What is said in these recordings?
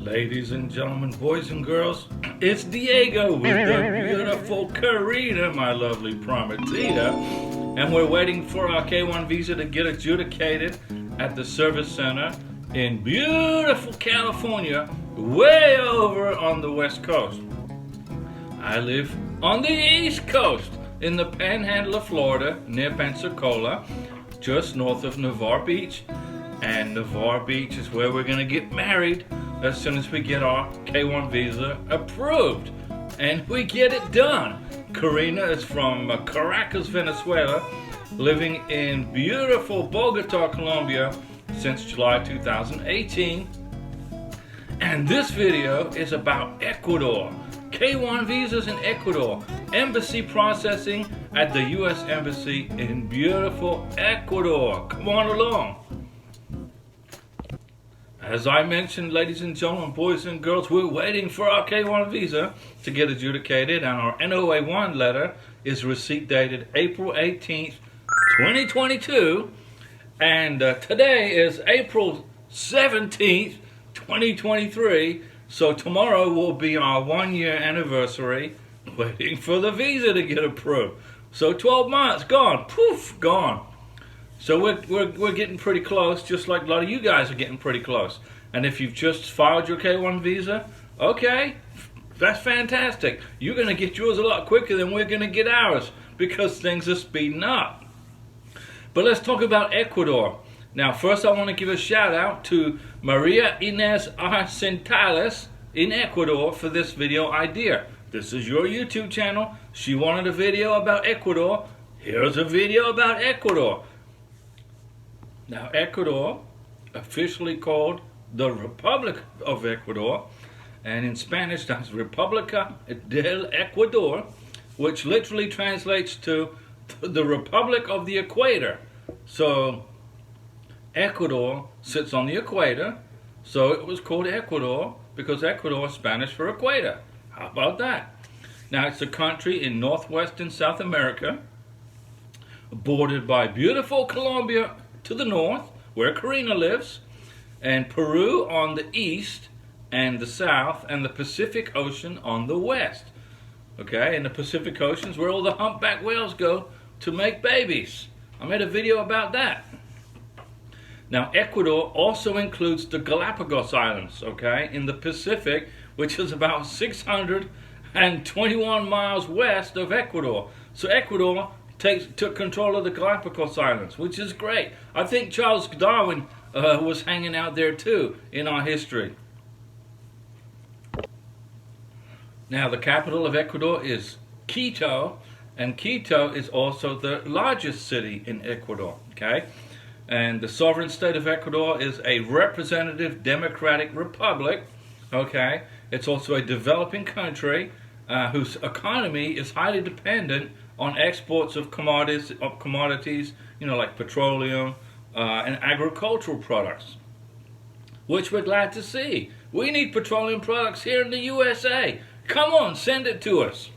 Ladies and gentlemen, boys and girls, it's Diego with the beautiful Karina, my lovely prometida, and we're waiting for our K1 visa to get adjudicated at the service center in beautiful California, way over on the West Coast. I live on the East Coast, in the panhandle of Florida, near Pensacola, just north of Navarre Beach. And Navarre Beach is where we're going to get married as soon as we get our K1 visa approved. And we get it done. Karina is from Caracas, Venezuela, living in beautiful Bogota, Colombia since July 2018. And this video is about Ecuador. K1 visas in Ecuador. Embassy processing at the U.S. Embassy in beautiful Ecuador. Come on along. As I mentioned, ladies and gentlemen, boys and girls, we're waiting for our K1 visa to get adjudicated, and our NOA1 letter is receipt dated April 18th, 2022, and today is April 17th, 2023, so tomorrow will be our 1-year anniversary waiting for the visa to get approved. So 12 months, gone, poof, gone. So we're getting pretty close, just like a lot of you guys are getting pretty close. And if you've just filed your K1 visa, okay, that's fantastic. You're going to get yours a lot quicker than we're going to get ours because things are speeding up. But let's talk about Ecuador. Now, first I want to give a shout out to Maria Inez Arcentales in Ecuador for this video idea. This is your YouTube channel. She wanted a video about Ecuador. Here's a video about Ecuador. Now, Ecuador, officially called the Republic of Ecuador, and in Spanish that's República del Ecuador, which literally translates to the Republic of the Equator. So, Ecuador sits on the equator, so it was called Ecuador because Ecuador is Spanish for equator. How about that? Now, it's a country in northwestern South America, bordered by beautiful Colombia to the north, where Karina lives, and Peru on the east and the south, and the Pacific Ocean on the west. Okay, and the Pacific Ocean is where all the humpback whales go to make babies. I made a video about that. Now, Ecuador also includes the Galapagos Islands, okay, in the Pacific, which is about 621 miles west of Ecuador. So Ecuador took control of the Galapagos Islands, which is great. I think Charles Darwin was hanging out there too in our history. Now, the capital of Ecuador is Quito, and Quito is also the largest city in Ecuador, okay? And the sovereign state of Ecuador is a representative democratic republic, okay? It's also a developing country whose economy is highly dependent on exports of commodities, you know, like petroleum and agricultural products, which we're glad to see. We need petroleum products here in the USA. Come on, send it to us.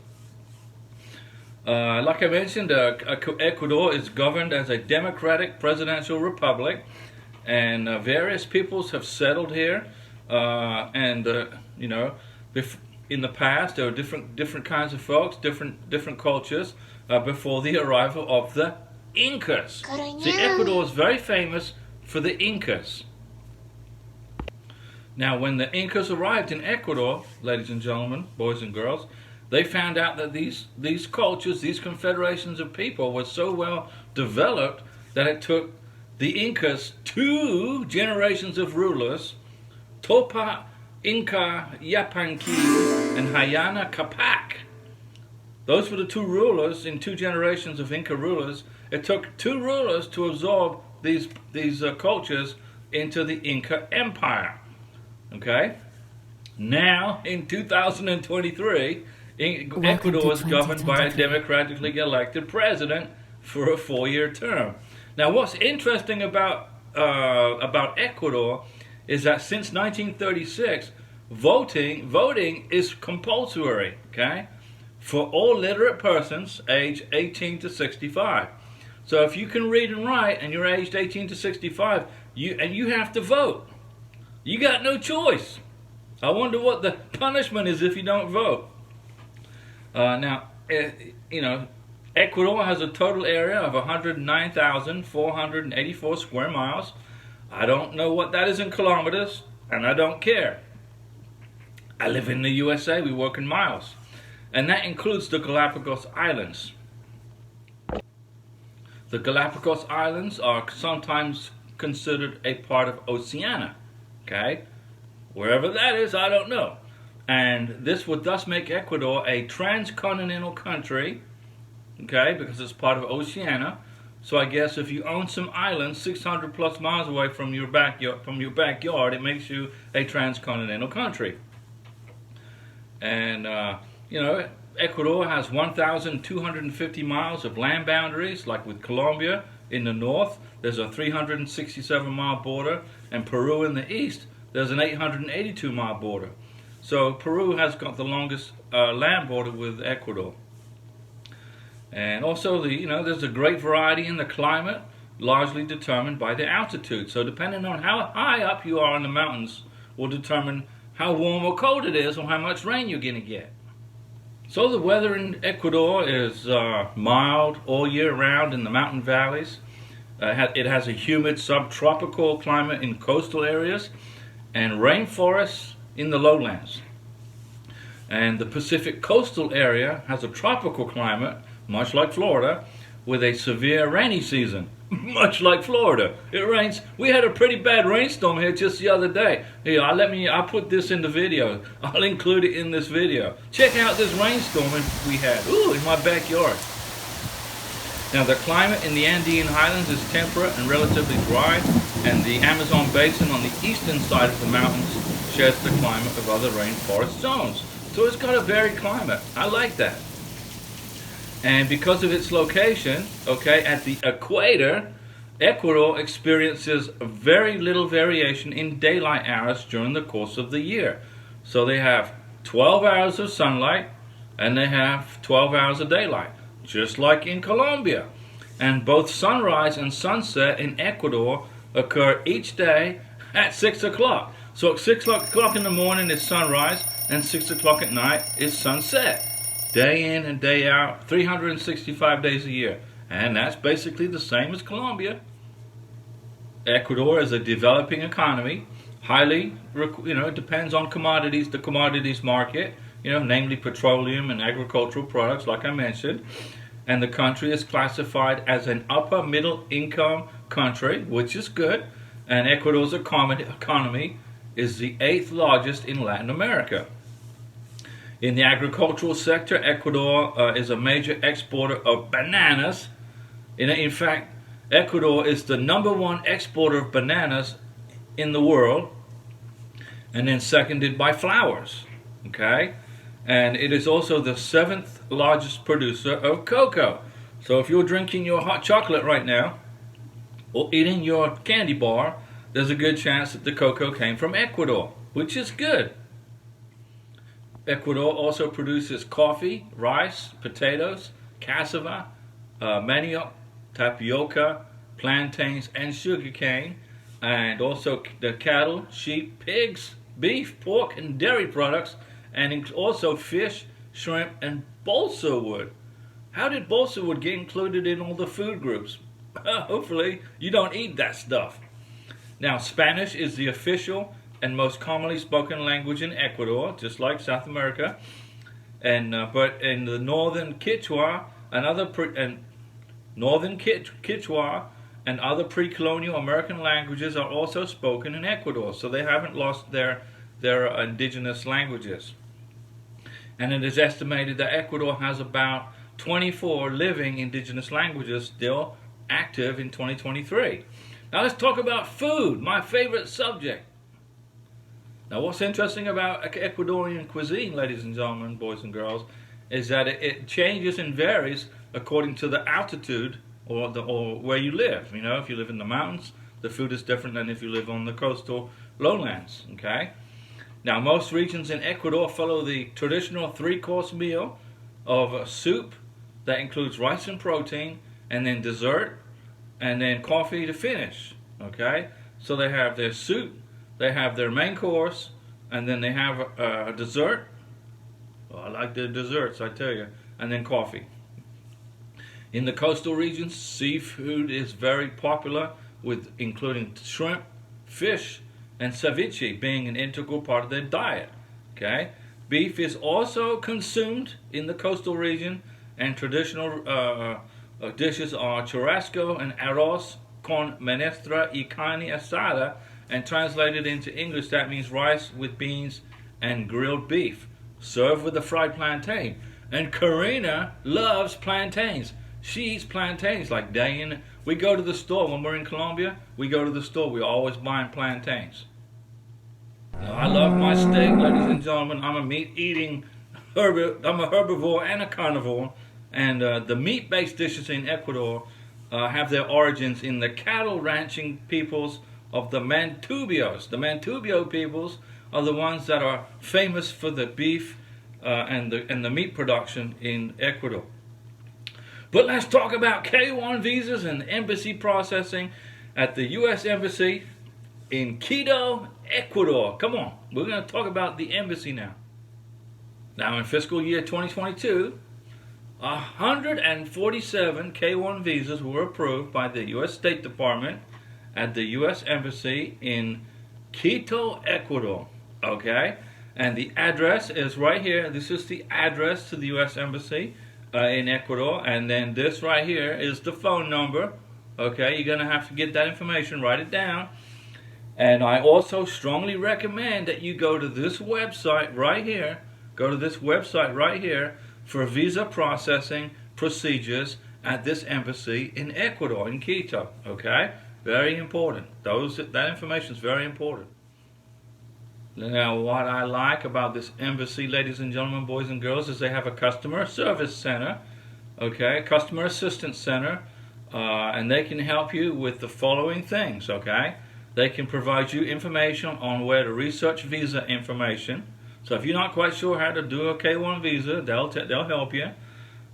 Like I mentioned, Ecuador is governed as a democratic presidential republic, and various peoples have settled here, you know, in the past there were different kinds of folks, different cultures before the arrival of the Incas. See, Ecuador is very famous for the Incas. Now, when the Incas arrived in Ecuador, ladies and gentlemen, boys and girls, they found out that these cultures, these confederations of people were so well developed that it took the Incas 2 generations of rulers, Topa Inca Yapanqui and Hayana Capac. Those were the 2 rulers in 2 generations of Inca rulers. It took 2 rulers to absorb these cultures into the Inca Empire. Okay? Now, in 2023, Ecuador is governed by a democratically elected president for a 4-year term. Now, what's interesting about Ecuador is that since 1936, voting is compulsory, okay, for all literate persons aged 18 to 65. So if you can read and write and you're aged 18 to 65, you have to vote. You got no choice. I wonder what the punishment is if you don't vote. Now, you know, Ecuador has a total area of 109,484 square miles. I don't know what that is in kilometers, and I don't care. I live in the USA, we work in miles. And that includes the Galapagos Islands. The Galapagos Islands are sometimes considered a part of Oceania. Okay? Wherever that is, I don't know. And this would thus make Ecuador a transcontinental country, okay, because it's part of Oceania. So I guess if you own some islands 600 plus miles away from your backyard, it makes you a transcontinental country. And you know, Ecuador has 1,250 miles of land boundaries, like with Colombia in the north. There's a 367-mile border, and Peru in the east, there's an 882-mile border. So Peru has got the longest land border with Ecuador. And also, there's a great variety in the climate, largely determined by the altitude. So depending on how high up you are in the mountains will determine how warm or cold it is or how much rain you're going to get. So the weather in Ecuador is mild all year round in the mountain valleys. It has a humid subtropical climate in coastal areas and rainforests in the lowlands. And the Pacific coastal area has a tropical climate, much like Florida, with a severe rainy season, much like Florida. It rains. We had a pretty bad rainstorm here just the other day. Here, I'll put this in the video. I'll include it in this video. Check out this rainstorm we had. Ooh, in my backyard. Now, the climate in the Andean highlands is temperate and relatively dry, and the Amazon basin on the eastern side of the mountains shares the climate of other rainforest zones. So it's got a varied climate. I like that. And because of its location, okay, at the equator, Ecuador experiences very little variation in daylight hours during the course of the year. So they have 12 hours of sunlight and they have 12 hours of daylight, just like in Colombia. And both sunrise and sunset in Ecuador occur each day at 6 o'clock. So at 6 o'clock in the morning is sunrise and 6 o'clock at night is sunset. Day in and day out, 365 days a year. And that's basically the same as Colombia. Ecuador is a developing economy, highly, it depends on commodities, the commodities market, namely petroleum and agricultural products, like I mentioned. And the country is classified as an upper middle income country, which is good. And Ecuador's economy is the 8th largest in Latin America. In the agricultural sector, Ecuador is a major exporter of bananas. In fact, Ecuador is the #1 exporter of bananas in the world, and then seconded by flowers. Okay? And it is also the 7th largest producer of cocoa. So if you're drinking your hot chocolate right now, or eating your candy bar, there's a good chance that the cocoa came from Ecuador, which is good. Ecuador also produces coffee, rice, potatoes, cassava, manioc, tapioca, plantains, and sugarcane, and also the cattle, sheep, pigs, beef, pork, and dairy products, and also fish, shrimp, and balsa wood. How did balsa wood get included in all the food groups? Hopefully you don't eat that stuff. Now, Spanish is the official and most commonly spoken language in Ecuador, just like South America. And but in the northern Quechua and other pre-colonial American languages are also spoken in Ecuador, so they haven't lost their indigenous languages. And it is estimated that Ecuador has about 24 living indigenous languages still active in 2023. Now let's talk about food, my favorite subject. Now what's interesting about Ecuadorian cuisine, ladies and gentlemen, boys and girls, is that it changes and varies according to the altitude or where you live. If you live in the mountains, the food is different than if you live on the coastal lowlands, okay? Now most regions in Ecuador follow the traditional 3-course meal of a soup that includes rice and protein, and then dessert, and then coffee to finish, okay? So they have their soup, they have their main course, and then they have a dessert. Oh, I like the desserts, I tell you, and then coffee. In the coastal regions, seafood is very popular, with including shrimp, fish, and ceviche being an integral part of their diet. Okay, beef is also consumed in the coastal region, and traditional dishes are churrasco and arroz con menestra y carne asada, and translated into English that means rice with beans and grilled beef, served with a fried plantain. And Karina loves plantains. She eats plantains like day in. We go to the store when we're in Colombia. We go to the store. We're always buying plantains. Now, I love my steak, ladies and gentlemen. I'm a meat-eating I'm a herbivore and a carnivore. And the meat-based dishes in Ecuador have their origins in the cattle ranching peoples of the Mantubios. The Mantubio peoples are the ones that are famous for the beef and the meat production in Ecuador. But let's talk about K-1 visas and embassy processing at the U.S. Embassy in Quito, Ecuador. Come on, we're going to talk about the embassy now. Now, in fiscal year 2022, 147 K-1 visas were approved by the U.S. State Department at the U.S. Embassy in Quito, Ecuador. Okay, and the address is right here. This is the address to the U.S. Embassy in Ecuador, and then this right here is the phone number. Okay, you're gonna have to get that information, write it down. And I also strongly recommend that you go to this website right here. Go to this website right here for visa processing procedures at this embassy in Ecuador, in Quito. Okay, very important. That information is very important. Now, what I like about this embassy, ladies and gentlemen, boys and girls, is they have a customer service center, okay, customer assistance center, and they can help you with the following things, okay? They can provide you information on where to research visa information. So if you're not quite sure how to do a K-1 visa, they'll help you.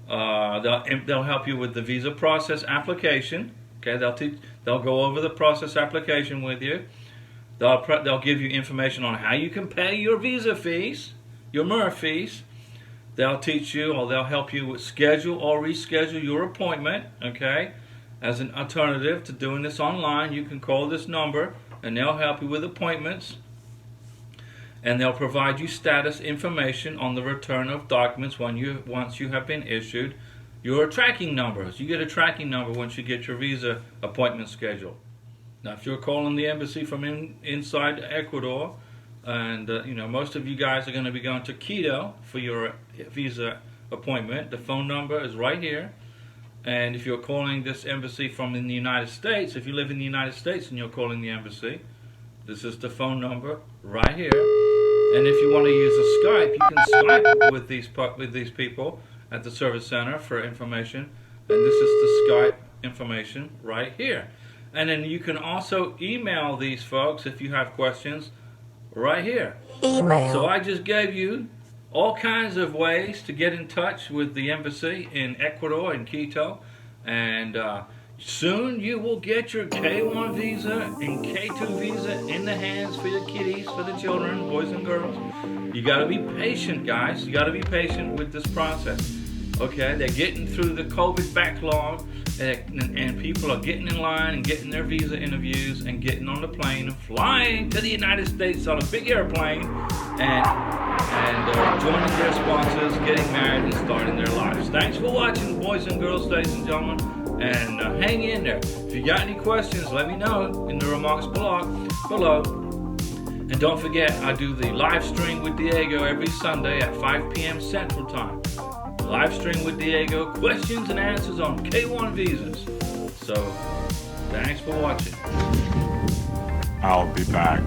They'll help you with the visa process application. Okay, they'll go over the process application with you. They'll give you information on how you can pay your visa fees, your MIR fees. They'll teach you, or they'll help you with schedule or reschedule your appointment. Okay, as an alternative to doing this online, you can call this number and they'll help you with appointments. And they'll provide you status information on the return of documents once you have been issued your tracking numbers. You get a tracking number once you get your visa appointment scheduled. Now, if you're calling the embassy from inside Ecuador, and most of you guys are going to be going to Quito for your visa appointment, the phone number is right here. And if you're calling this embassy from in the United States, if you live in the United States and you're calling the embassy, this is the phone number right here. And if you want to use a Skype, you can Skype with these people at the service center for information. And this is the Skype information right here. And then you can also email these folks if you have questions right here. Email. So I just gave you all kinds of ways to get in touch with the embassy in Ecuador, in Quito. And soon you will get your K-1 visa and K-2 visa in the hands for your kiddies, for the children, boys and girls. You got to be patient, guys. You got to be patient with this process. Okay, they're getting through the COVID backlog, and people are getting in line and getting their visa interviews and getting on the plane and flying to the United States on a big airplane and joining their sponsors, getting married and starting their lives. Thanks for watching, boys and girls, ladies and gentlemen, and hang in there. If you got any questions, let me know in the remarks below. And don't forget, I do the live stream with Diego every Sunday at 5 p.m. Central Time. Live stream with Diego, questions and answers on K-1 visas. So, thanks for watching. I'll be back.